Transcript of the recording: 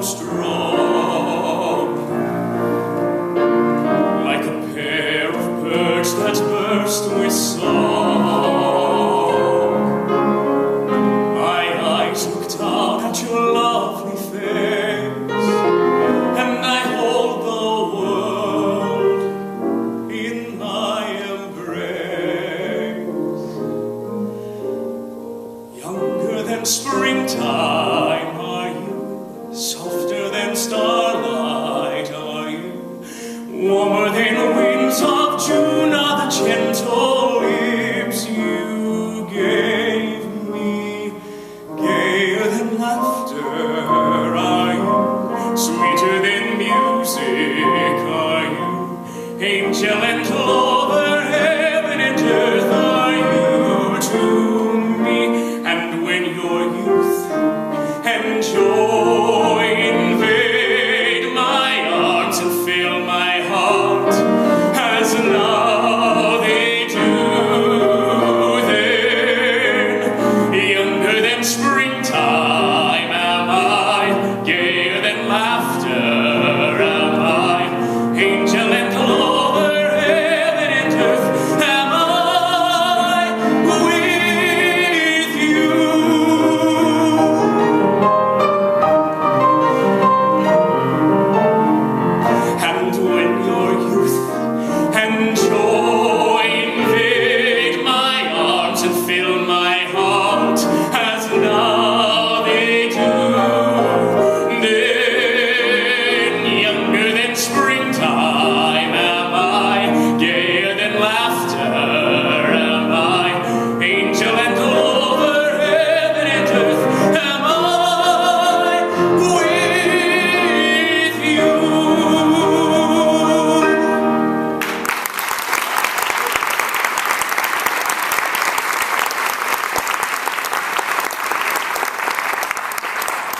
strong, like a pair of birds that burst with song. My eyes look down at your lovely face, and I hold the world in my embrace. Younger than springtime are you, softer than starlight are you, warmer than winds of June are the gentle lips you gave me, gayer than laughter are you, sweeter than music are you, angel and lover, heaven and earth are you to me. And when your youth and joy